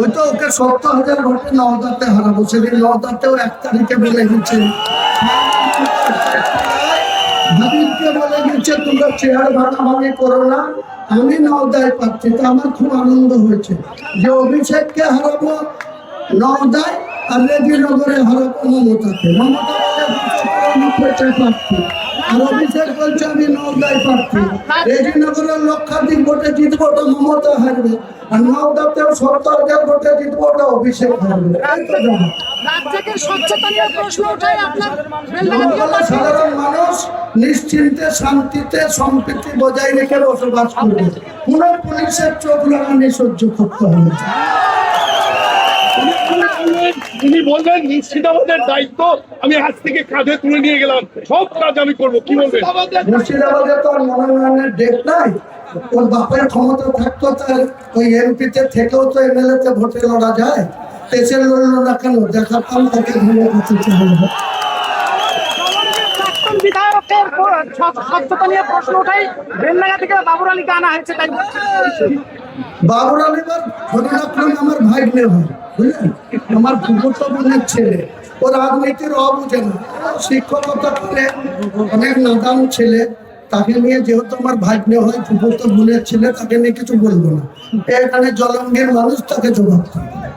ওই তো ওকে 70,000 ভোটে নওদাতে হারাবো। সেদিন নওদাতেও 1 তারিখে বলে গেছে, হাবিবকে বলে গেছে তোমরা চেয়ার ভাগাভাগি করো না, আমি নওদায় পাচ্ছি। তো আমার খুব আনন্দ হয়েছে যে অভিষেককে হারাবো নওদায় আর রেজিনগরে হারাবো মমতাকে। মমতা প্রার্থী আর অভিষেক বলছে আমি নওদায় প্রার্থী। রেজিনগরের লক্ষাধিক ভোটে জিতবো ওটা মমতা হারবে, আর নওদাতেও 70,000 ভোটে জিতবো ওটা অভিষেক হারবে। সাধারণ মানুষ নিশ্চিন্তে শান্তিতে সম্প্রীতি বজায় রেখে বসবাস করবে, কোন পুলিশের চোখ লাগানি সহ্য করতে হবে। তিনি বলবেন মুর্শিদাবাদের দায়িত্ব আমি আজ থেকে কাঁধে তুলে নিয়ে গেলাম, সব কাজ আমি করবো। কি বলবেন? মুর্শিদাবাদে তো আর মনোনয়নের ডেট নাই। ওর বাপের ক্ষমতা থাকতো তার ওই এমপিতে থেকেও তো এমএলএ তে ভোটে লড়া যায়। দেশের লড়লো না কেন? দেখাতাম তাকে ঘুরে গেছে। বিধায়কের স্বচ্ছতা নিয়ে প্রশ্ন ওঠাই বেলডাঙ্গা থেকে বাবুর আলীকে আনা হয়েছে। তাই বাবুর আলী ধরে রাখলাম আমার ভাগ্নে হয়, বুঝলেন, আমার ফুফুতো বোনের ছেলে। ও রাজনীতির অবুঝে না, শিক্ষকতা করে, অনেক নাদান ছেলে। তাকে নিয়ে যেহেতু আমার ভাগ্নে হয়, ফুফুতো বোনের ছেলে, তাকে নিয়ে কিছু বলবো না। এখানে জলঙ্গের মানুষ তাকে জবাব দেবে।